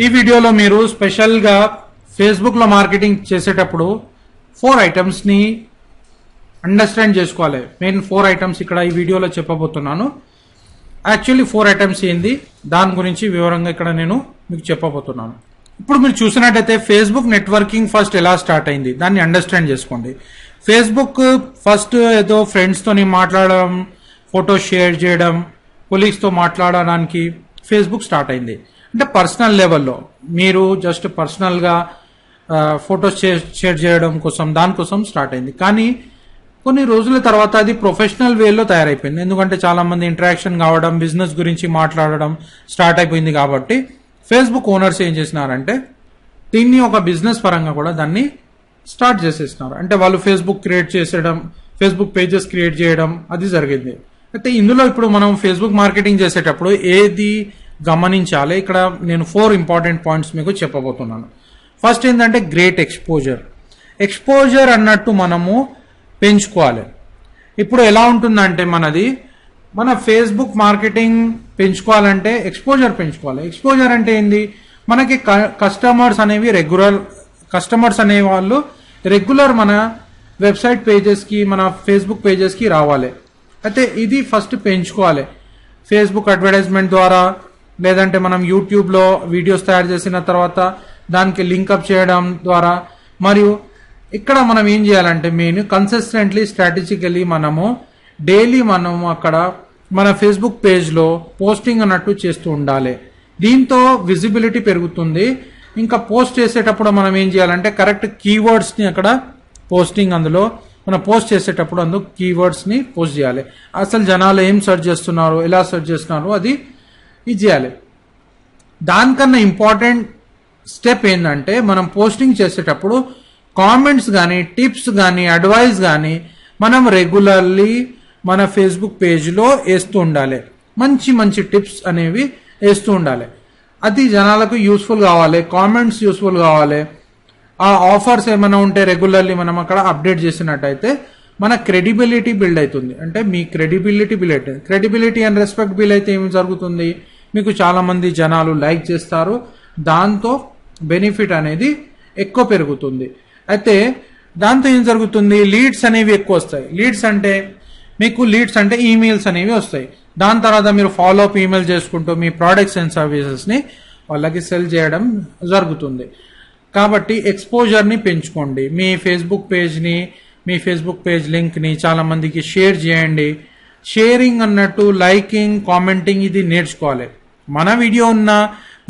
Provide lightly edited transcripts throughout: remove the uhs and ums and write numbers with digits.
ఈ వీడియోలో మీరు స్పెషల్గా ఫేస్బుక్లో మార్కెటింగ్ చేసేటప్పుడు 4 ఐటమ్స్ని అండర్స్టాండ్ చేసుకోవాలి. మెయిన్ 4 ఐటమ్స్ ఇక్కడ ఈ వీడియోలో చెప్పబోతున్నాను. యాక్చువల్లీ 4 ఐటమ్స్ ఏంది దాని గురించి వివరంగా ఇక్కడ నేను మీకు చెప్పబోతున్నాను. ఇప్పుడు మీరు చూసినట్టయితే ఫేస్బుక్ నెట్వర్కింగ్ ఫస్ట్ ఎలా స్టార్ట్ అయింది దాన్ని అండర్స్టాండ్ చేసుకోండి. ఫేస్బుక్ ఫస్ట్ ఏదో ఫ్రెండ్స్తోని మాట్లాడడం, ఫోటోస్ షేర్ చేయడం, కొలీగ్స్తో మాట్లాడడానికి ఫేస్బుక్ స్టార్ట్ అయింది. అంటే పర్సనల్ లెవెల్లో మీరు జస్ట్ పర్సనల్గా ఫోటోస్ షేర్ చేయడం కోసం దానికోసం స్టార్ట్ అయింది. కానీ కొన్ని రోజుల తర్వాత అది ప్రొఫెషనల్ వేలో తయారైపోయింది. ఎందుకంటే చాలా మంది ఇంటరాక్షన్ కావడం, బిజినెస్ గురించి మాట్లాడడం స్టార్ట్ అయిపోయింది. కాబట్టి ఫేస్బుక్ ఓనర్స్ ఏం చేసినారంటే దీన్ని ఒక బిజినెస్ పరంగా కూడా దాన్ని స్టార్ట్ చేసేసినారు. అంటే వాళ్ళు ఫేస్బుక్ క్రియేట్ చేసేయడం, ఫేస్బుక్ పేజెస్ క్రియేట్ చేయడం అది జరిగింది. అయితే ఇందులో ఇప్పుడు మనం ఫేస్బుక్ మార్కెటింగ్ చేసేటప్పుడు ఏది గమనించాలి, ఇక్కడ నేను 4 ఇంపార్టెంట్ పాయింట్స్ మీకు చెప్పబోతున్నాను. ఫస్ట్ ఏంటంటే గ్రేట్ ఎక్స్పోజర్. ఎక్స్పోజర్ అన్నట్టు మనము పెంచుకోవాలి. ఇప్పుడు ఎలా ఉంటుందంటే మన ఫేస్బుక్ మార్కెటింగ్ పెంచుకోవాలంటే ఎక్స్పోజర్ పెంచుకోవాలి. ఎక్స్పోజర్ అంటే ఏంది, మనకి కస్టమర్స్ అనేవి కస్టమర్స్ అనే వాళ్ళు రెగ్యులర్ మన వెబ్సైట్ పేజెస్కి, మన ఫేస్బుక్ పేజెస్కి రావాలి. అయితే ఇది ఫస్ట్ పెంచుకోవాలి. ఫేస్బుక్ అడ్వర్టైజ్మెంట్ ద్వారా, లేదంటే మనం యూట్యూబ్లో వీడియోస్ తయారు చేసిన తర్వాత దానికి లింకప్ చేయడం ద్వారా, మరియు ఇక్కడ మనం ఏం చేయాలంటే మెయిన్ కన్సిస్టెంట్లీ స్ట్రాటజికలీ డైలీ అక్కడ మన ఫేస్బుక్ పేజ్లో పోస్టింగ్ అన్నట్టు చేస్తూ ఉండాలి. దీంతో విజిబిలిటీ పెరుగుతుంది. ఇంకా పోస్ట్ చేసేటప్పుడు మనం ఏం చేయాలంటే కరెక్ట్ కీవర్డ్స్ని అక్కడ పోస్టింగ్ అందులో మనం పోస్ట్ చేసేటప్పుడు అందులో కీవర్డ్స్ని పోస్ట్ చేయాలి. అసలు జనాలు ఏం సెర్చ్ చేస్తున్నారు, ఎలా సెర్చ్ చేస్తున్నారు అది చేయాలి. దానికన్నా ఇంపార్టెంట్ స్టెప్ ఏంటంటే మనం పోస్టింగ్ చేసేటప్పుడు కామెంట్స్ కానీ, టిప్స్ కానీ, అడ్వైస్ కానీ మనం రెగ్యులర్లీ మన ఫేస్బుక్ పేజ్లో వేస్తూ ఉండాలి. మంచి మంచి టిప్స్ అనేవి వేస్తూ ఉండాలి. అది జనాలకు యూస్ఫుల్ కావాలి, కామెంట్స్ యూస్ఫుల్ కావాలి. ఆ ఆఫర్స్ ఏమైనా ఉంటే రెగ్యులర్లీ మనం అక్కడ అప్డేట్ చేసినట్టయితే మన క్రెడిబిలిటీ బిల్డ్ అవుతుంది. అంటే మీ క్రెడిబిలిటీ బిల్డ్ అవుతుంది. క్రెడిబిలిటీ అండ్ రెస్పెక్ట్ బిల్డ్ అయితే ఏమి జరుగుతుంది, మీకు చాలా మంది జనాలు లైక్ చేస్తారు. దాంతో బెనిఫిట్ అనేది ఎక్కువ పెరుగుతుంది. అయితే దాంతో ఏం జరుగుతుంది, లీడ్స్ అనేవి ఎక్కువ వస్తాయి. లీడ్స్ అంటే ఈమెయిల్స్ అనేవి వస్తాయి. దాని తర్వాత మీరు ఫాలో అప్ ఈమెయిల్ చేసుకుంటూ మీ ప్రోడక్ట్స్ అండ్ సర్వీసెస్ని వాళ్ళకి సెల్ చేయడం జరుగుతుంది. కాబట్టి ఎక్స్పోజర్ని పెంచుకోండి. మీ ఫేస్బుక్ పేజ్ లింక్ని చాలా మందికి షేర్ చేయండి. షేరింగ్ అన్నట్టు లైకింగ్, కామెంటింగ్ ఇది నేర్చుకోవాలి. మన వీడియో ఉన్నా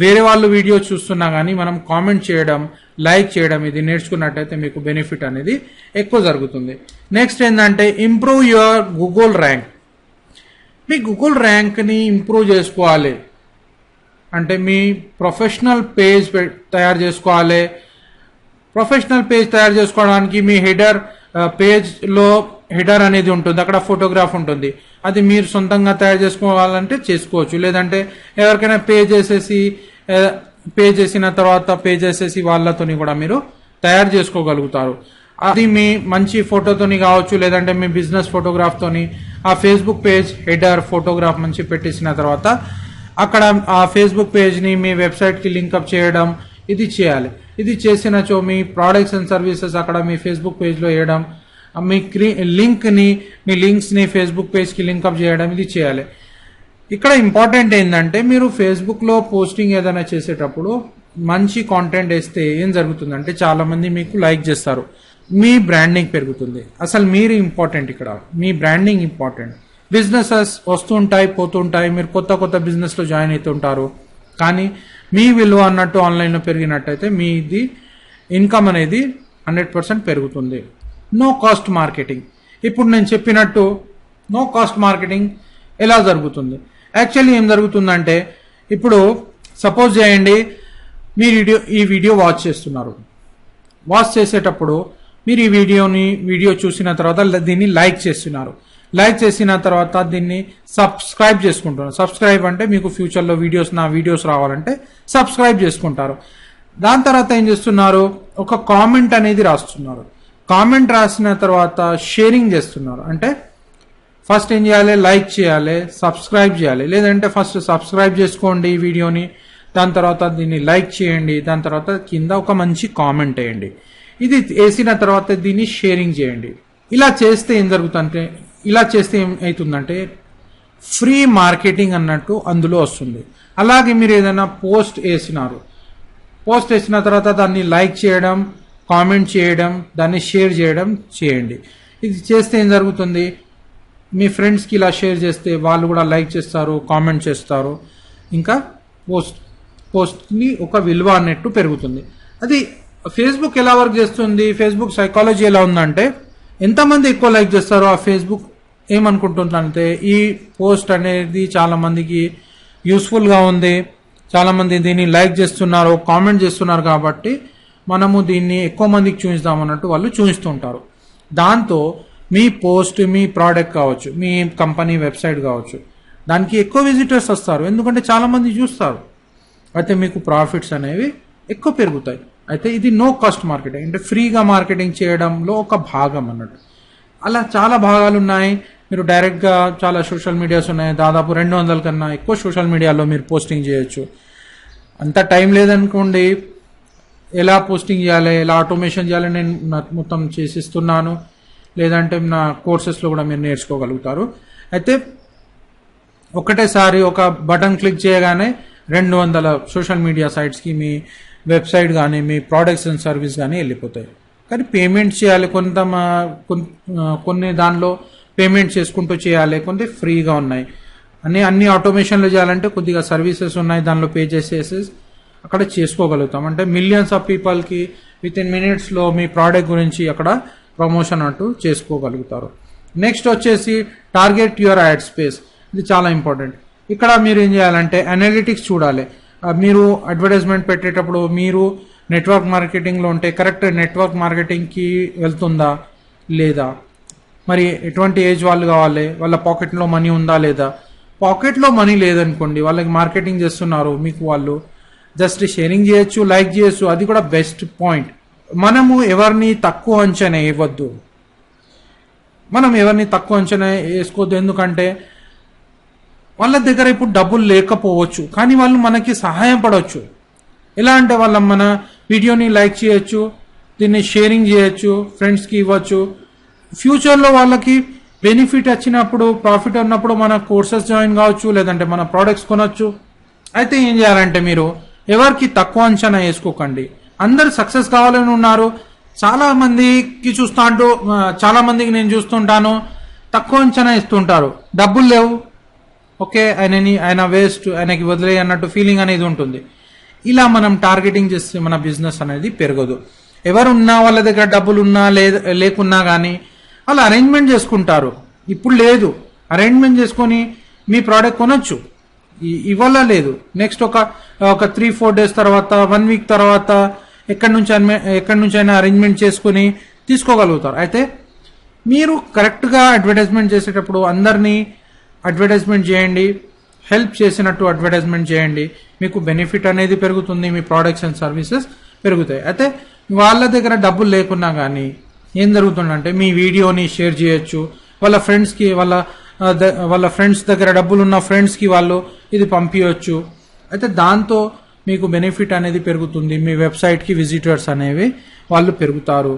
వేరే వాళ్ళు వీడియో చూస్తున్నా కానీ మనం కామెంట్ చేయడం, లైక్ చేయడం ఇది నేర్చుకున్నట్టయితే మీకు బెనిఫిట్ అనేది ఎక్కువ జరుగుతుంది. నెక్స్ట్ ఏంటంటే ఇంప్రూవ్ యువర్ గూగుల్ ర్యాంక్. మీ గూగుల్ ర్యాంక్ని ఇంప్రూవ్ చేసుకోవాలి అంటే మీ ప్రొఫెషనల్ పేజ్ తయారు చేసుకోవాలి. ప్రొఫెషనల్ పేజ్ తయారు చేసుకోవడానికి మీ పేజ్లో హెడర్ అనేది ఉంటుంది, అక్కడ ఫోటోగ్రాఫ్ ఉంటుంది. అది మీరు సొంతంగా తయారు చేసుకోవాలంటే చేసుకోవచ్చు. లేదంటే ఎవరికైనా పే చేసిన తర్వాత వాళ్ళతోని కూడా మీరు తయారు చేసుకోగలుగుతారు. అది మీ మంచి ఫోటోతోని కావచ్చు, లేదంటే మీ బిజినెస్ ఫోటోగ్రాఫ్తోని ఆ ఫేస్బుక్ పేజ్ హెడర్ ఫోటోగ్రాఫ్ మంచి పెట్టేసిన తర్వాత అక్కడ ఆ ఫేస్బుక్ పేజ్ని మీ వెబ్సైట్కి లింకప్ చేయడం ఇది చేయాలి. ఇది చేసినచో మీ ప్రోడక్ట్స్ అండ్ సర్వీసెస్ అక్కడ మీ ఫేస్బుక్ పేజ్లో వేయడం, మీ లింక్స్ని ఫేస్బుక్ పేజ్కి లింకప్ చేయడం ఇది చేయాలి. ఇక్కడ ఇంపార్టెంట్ ఏంటంటే మీరు ఫేస్బుక్లో పోస్టింగ్ ఏదైనా చేసేటప్పుడు మంచి కాంటెంట్ వేస్తే ఏం జరుగుతుందంటే చాలా మంది మీకు లైక్ చేస్తారు, మీ బ్రాండింగ్ పెరుగుతుంది. అసలు మీరు ఇంపార్టెంట్, ఇక్కడ మీ బ్రాండింగ్ ఇంపార్టెంట్. బిజినెసెస్ వస్తుంటాయి పోతుంటాయి, మీరు కొత్త బిజినెస్లో జాయిన్ అవుతుంటారు. కానీ మీ విలువ అన్నట్టు ఆన్లైన్లో పెరిగినట్టయితే మీది ఇన్కమ్ అనేది 100% పెరుగుతుంది. No cost marketing. ఇప్పుడు నేను చెప్పినట్టు నో కాస్ట్ మార్కెటింగ్ ఎలా జరుగుతుంది, యాక్చువల్లీ ఏం జరుగుతుందంటే ఇప్పుడు సపోజ్ చేయండి మీరు ఈ వీడియో వాచ్ చేస్తున్నారు. వాచ్ చేసేటప్పుడు మీరు ఈ వీడియో చూసిన తర్వాత దీన్ని లైక్ చేస్తున్నారు. లైక్ చేసిన తర్వాత దీన్ని సబ్స్క్రైబ్ చేసుకుంటున్నారు. సబ్స్క్రైబ్ అంటే మీకు ఫ్యూచర్లో నా వీడియోస్ రావాలంటే సబ్స్క్రైబ్ చేసుకుంటారు. దాని తర్వాత ఏం చేస్తున్నారు, ఒక కామెంట్ అనేది రాస్తున్నారు. కామెంట్ రాసిన తర్వాత షేరింగ్ చేస్తున్నారు. అంటే ఫస్ట్ ఏం చేయాలి, లైక్ చేయాలి, సబ్స్క్రైబ్ చేయాలి. లేదంటే ఫస్ట్ సబ్స్క్రైబ్ చేసుకోండి ఈ వీడియోని, దాని తర్వాత దీన్ని లైక్ చేయండి, దాని తర్వాత కింద ఒక మంచి కామెంట్ వేయండి. ఇది వేసిన తర్వాత దీన్ని షేరింగ్ చేయండి. ఇలా చేస్తే ఏం జరుగుతుందంటే, ఇలా చేస్తే ఏం అవుతుందంటే ఫ్రీ మార్కెటింగ్ అన్నట్టు అందులో వస్తుంది. అలాగే మీరు ఏదైనా పోస్ట్ వేసిన తర్వాత దాన్ని లైక్ చేయడం, కామెంట్ చేయడం, దాన్ని షేర్ చేయడం చేయండి. ఇది చేస్తే ఏం జరుగుతుంది, మీ ఫ్రెండ్స్కి ఇలా షేర్ చేస్తే వాళ్ళు కూడా లైక్ చేస్తారు, కామెంట్ చేస్తారు, ఇంకా పోస్ట్ని ఒక విలువ అన్నట్టు పెరుగుతుంది. అది ఫేస్బుక్ ఎలా వర్క్ చేస్తుంది, ఫేస్బుక్ సైకాలజీ ఎలా ఉందంటే, ఎంతమంది ఎక్కువ లైక్ చేస్తారో ఆ ఫేస్బుక్ ఏమనుకుంటుందంటే ఈ పోస్ట్ అనేది చాలా మందికి యూస్ఫుల్గా ఉంది, చాలా మంది దీన్ని లైక్ చేస్తున్నారు, కామెంట్ చేస్తున్నారు, కాబట్టి మనము దీన్ని ఎక్కువ మందికి చూపిస్తాం అన్నట్టు వాళ్ళు చూపిస్తుంటారు. దాంతో మీ పోస్ట్, మీ ప్రోడక్ట్ కావచ్చు, మీ కంపెనీ వెబ్సైట్ కావచ్చు, దానికి ఎక్కువ విజిటర్స్ వస్తారు, ఎందుకంటే చాలా మంది చూస్తారు. అయితే మీకు ప్రాఫిట్స్ అనేవి ఎక్కువ పెరుగుతాయి. అయితే ఇది నో కాస్ట్ మార్కెటింగ్, అంటే ఫ్రీగా మార్కెటింగ్ చేయడంలో ఒక భాగం అన్నట్టు. అలా చాలా భాగాలు ఉన్నాయి. మీరు డైరెక్ట్గా చాలా సోషల్ మీడియాస్ ఉన్నాయి, దాదాపు 200 కన్నా ఎక్కువ సోషల్ మీడియాలో మీరు పోస్టింగ్ చేయొచ్చు. అంత టైం లేదనుకోండి, ఎలా పోస్టింగ్ చేయాలి, ఎలా ఆటోమేషన్ చేయాలి నేను మొత్తం చేసిస్తున్నాను, లేదంటే నా కోర్సెస్లో కూడా మీరు నేర్చుకోగలుగుతారు. అయితే ఒకటేసారి ఒక బటన్ క్లిక్ చేయగానే 200 సోషల్ మీడియా సైట్స్కి మీ వెబ్సైట్ కానీ మీ ప్రోడక్ట్స్ అండ్ సర్వీస్ కానీ వెళ్ళిపోతాయి. కానీ పేమెంట్ చేయాలి, కొన్ని దానిలో పేమెంట్ చేసుకుంటూ చేయాలి, కొన్ని ఫ్రీగా ఉన్నాయి. అన్ని ఆటోమేషన్లో చేయాలంటే కొద్దిగా సర్వీసెస్ ఉన్నాయి, దానిలో పే చేసేసి అక్కడ చేసుకోగలుగుతాం. అంటే మిలియన్స్ ఆఫ్ పీపుల్కి వితిన్ మినిట్స్లో మీ ప్రోడక్ట్ గురించి అక్కడ ప్రమోషన్ అంటూ చేసుకోగలుగుతారు. నెక్స్ట్ వచ్చేసి టార్గెట్ యువర్ యాడ్ స్పేస్. ఇది చాలా ఇంపార్టెంట్. ఇక్కడ మీరు ఏం చేయాలంటే అనలిటిక్స్ చూడాలి. మీరు అడ్వర్టైజ్మెంట్ పెట్టేటప్పుడు మీరు నెట్వర్క్ మార్కెటింగ్లో ఉంటే కరెక్ట్ నెట్వర్క్ మార్కెటింగ్కి వెళ్తుందా లేదా, మరి ఎటువంటి ఏజ్ వాళ్ళు కావాలి, వాళ్ళ పాకెట్లో మనీ ఉందా లేదా. పాకెట్లో మనీ లేదనుకోండి, వాళ్ళకి మార్కెటింగ్ చేస్తున్నారు, మీకు వాళ్ళు జస్ట్ షేరింగ్ చేయొచ్చు, లైక్ చేయొచ్చు, అది కూడా బెస్ట్ పాయింట్. మనము ఎవరిని తక్కువ అంచనా వేయవద్దు, వేసుకోవద్దు. ఎందుకంటే వాళ్ళ దగ్గర ఇప్పుడు డబ్బులు లేకపోవచ్చు, కానీ వాళ్ళు మనకి సహాయం పడవచ్చు. ఎలా అంటే మన వీడియోని లైక్ చేయొచ్చు, దీన్ని షేరింగ్ చేయొచ్చు, ఫ్రెండ్స్కి ఇవ్వచ్చు. ఫ్యూచర్లో వాళ్ళకి బెనిఫిట్ వచ్చినప్పుడు, ప్రాఫిట్ ఉన్నప్పుడు మన కోర్సెస్ జాయిన్ కావచ్చు, లేదంటే మన ప్రోడక్ట్స్ కొనొచ్చు. అయితే ఏం చేయాలంటే మీరు ఎవరికి తక్కువ అంచనా వేసుకోకండి. అందరు సక్సెస్ కావాలని ఉన్నారు. చాలా మందికి చాలా మందికి నేను చూస్తుంటాను, తక్కువ అంచనా ఇస్తుంటారు, డబ్బులు లేవు, ఓకే ఆయన వేస్ట్, ఆయనకి వదిలే అన్నట్టు ఫీలింగ్ అనేది ఉంటుంది. ఇలా మనం టార్గెటింగ్ చేస్తే మన బిజినెస్ అనేది పెరగదు. ఎవరున్నా వాళ్ళ దగ్గర డబ్బులు ఉన్నా లేకున్నా కానీ వాళ్ళు అరేంజ్మెంట్ చేసుకుంటారు. ఇప్పుడు లేదు, అరేంజ్మెంట్ చేసుకొని మీ ప్రోడక్ట్ కొనొచ్చు. ఇవాళ లేదు, నెక్స్ట్ ఒక 3-4 డేస్ తర్వాత, 1 వీక్ తర్వాత ఎక్కడి నుంచి అయినా అరేంజ్మెంట్ చేసుకుని తీసుకోగలుగుతారు. అయితే మీరు కరెక్ట్గా అడ్వర్టైజ్మెంట్ చేసేటప్పుడు అందరినీ అడ్వర్టైజ్మెంట్ చేయండి, హెల్ప్ చేసినట్టు అడ్వర్టైజ్మెంట్ చేయండి, మీకు బెనిఫిట్ అనేది పెరుగుతుంది, మీ ప్రోడక్ట్స్ అండ్ సర్వీసెస్ పెరుగుతాయి. అయితే వాళ్ళ దగ్గర డబ్బులు లేకున్నా కానీ ఏం జరుగుతుందంటే మీ వీడియోని షేర్ చేయొచ్చు, వాళ్ళ ఫ్రెండ్స్ దగ్గర డబ్బులు ఉన్న ఫ్రెండ్స్కి వాళ్ళు ఇది పంపించవచ్చు. అయితే దాంతో మీకు బెనిఫిట్ అనేది పెరుగుతుంది, మీ వెబ్సైట్కి విజిటర్స్ అనేవి వాళ్ళు పెరుగుతారు.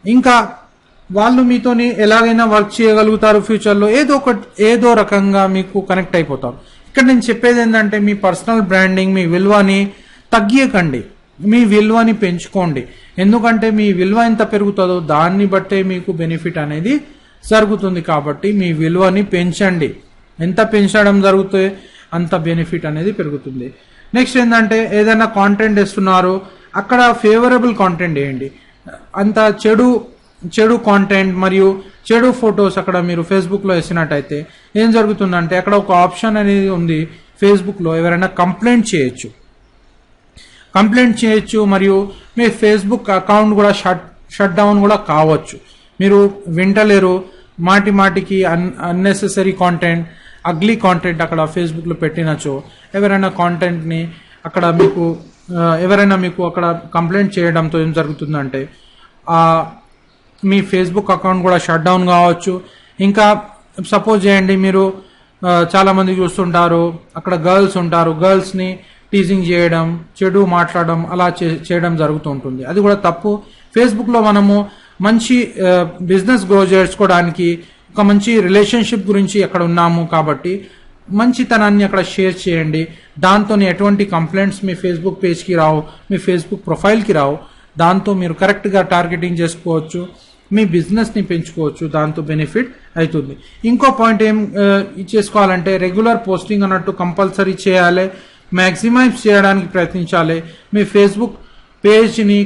ఇంకా వాళ్ళు మీతోని ఎలాగైనా వర్క్ చేయగలుగుతారు. ఫ్యూచర్లో ఏదో రకంగా మీకు కనెక్ట్ అయిపోతారు. ఇక్కడ నేను చెప్పేది ఏంటంటే మీ పర్సనల్ బ్రాండింగ్, మీ విలువని తగ్గియకండి, మీ విలువని పెంచుకోండి. ఎందుకంటే మీ విలువ ఎంత పెరుగుతుందో దాన్ని బట్టే మీకు బెనిఫిట్ అనేది జరుగుతుంది. కాబట్టి మీ విలువని పెంచండి. ఎంత పెంచడం జరుగుతే అంత బెనిఫిట్ అనేది పెరుగుతుంది. నెక్స్ట్ ఏంటంటే ఏదైనా కాంటెంట్ ఇస్తున్నారు, అక్కడ ఫేవరబుల్ కాంటెంట్ వేయండి. అంత చెడు కాంటెంట్ మరియు చెడు ఫొటోస్ అక్కడ మీరు ఫేస్బుక్లో వేసినట్టయితే ఏం జరుగుతుందంటే అక్కడ ఒక ఆప్షన్ అనేది ఉంది ఫేస్బుక్లో, ఎవరైనా కంప్లైంట్ చేయొచ్చు మరియు మీ ఫేస్బుక్ అకౌంట్ కూడా షట్ డౌన్ కూడా కావచ్చు. మీరు వింటలేరు, మాటికి అన్నెసెసరీ కాంటెంట్, అగ్లీ కాంటెంట్ అక్కడ ఫేస్బుక్లో పెట్టినచో ఎవరైనా కాంటెంట్ని అక్కడ ఎవరైనా మీకు అక్కడ కంప్లైంట్ చేయడంతో ఏం జరుగుతుందంటే మీ ఫేస్బుక్ అకౌంట్ కూడా షట్ డౌన్ కావచ్చు. ఇంకా సపోజ్ చేయండి, మీరు చాలామంది చూస్తుంటారు అక్కడ గర్ల్స్ ఉంటారు, గర్ల్స్ని టీజింగ్ చేయడం, చెడు మాట్లాడడం అలా చేయడం జరుగుతూ ఉంటుంది. అది కూడా తప్పు. ఫేస్బుక్లో మనము మంచి బిజినెస్ గ్రో చేసుకోవడానికి, ఒక మంచి రిలేషన్షిప్ గురించి అక్కడ ఉన్నాము కాబట్టి మంచితనాన్ని అక్కడ షేర్ చేయండి. దాంతో ఎటువంటి కంప్లైంట్స్ మీ ఫేస్బుక్ పేజ్కి రావు, మీ ఫేస్బుక్ ప్రొఫైల్కి రావు. దాంతో మీరు కరెక్ట్గా టార్గెటింగ్ చేసుకోవచ్చు, మీ బిజినెస్ని పెంచుకోవచ్చు, దాంతో బెనిఫిట్ అవుతుంది. ఇంకో పాయింట్ ఏం చేసుకోవాలంటే రెగ్యులర్ పోస్టింగ్ అన్నట్టు కంపల్సరీ చేయాలి, మ్యాక్సిమైజ్ చేయడానికి ప్రయత్నించాలి. మీ ఫేస్బుక్ పేజ్ని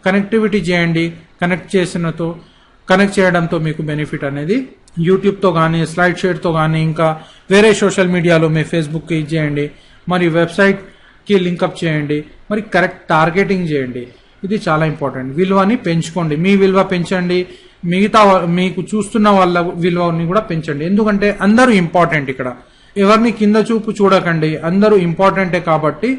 కనెక్టివిటీ చేయండి. కనెక్ట్ చేయడంతో మీకు బెనిఫిట్ అనేది యూట్యూబ్తో కానీ, స్లైడ్ షేర్తో కానీ, ఇంకా వేరే సోషల్ మీడియాలో మీ ఫేస్బుక్కి చేయండి. మరి వెబ్సైట్కి లింకప్ చేయండి. మరి కరెక్ట్ టార్గెటింగ్ చేయండి. ఇది చాలా ఇంపార్టెంట్. విలువని పెంచుకోండి. మీ విలువ పెంచండి, మిగతా మీకు చూస్తున్న వాళ్ళ విలువని కూడా పెంచండి. ఎందుకంటే అందరూ ఇంపార్టెంట్. ఇక్కడ ఎవరిని కింద చూపు చూడకండి, అందరూ ఇంపార్టెంటే. కాబట్టి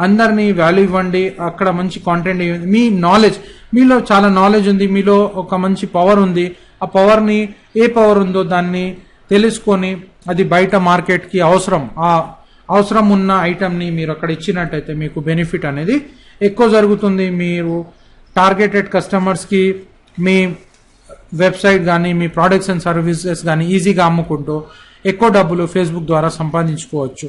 అందరినీ వాల్యూ ఇవ్వండి. అక్కడ మంచి కాంటెంట్, మీ నాలెడ్జ్, మీలో చాలా నాలెడ్జ్ ఉంది, మీలో ఒక మంచి పవర్ ఉంది. ఆ పవర్ని, ఏ పవర్ ఉందో దాన్ని తెలుసుకొని అది బయట మార్కెట్కి అవసరం ఉన్న ఐటమ్ని మీరు అక్కడ ఇచ్చినట్టయితే మీకు బెనిఫిట్ అనేది ఎక్కువ జరుగుతుంది. మీరు టార్గెటెడ్ కస్టమర్స్కి మీ వెబ్సైట్ కానీ, మీ ప్రోడక్ట్స్ అండ్ సర్వీసెస్ కానీ ఈజీగా అమ్ముకుంటూ ఎక్కువ డబ్బులు ఫేస్బుక్ ద్వారా సంపాదించుకోవచ్చు.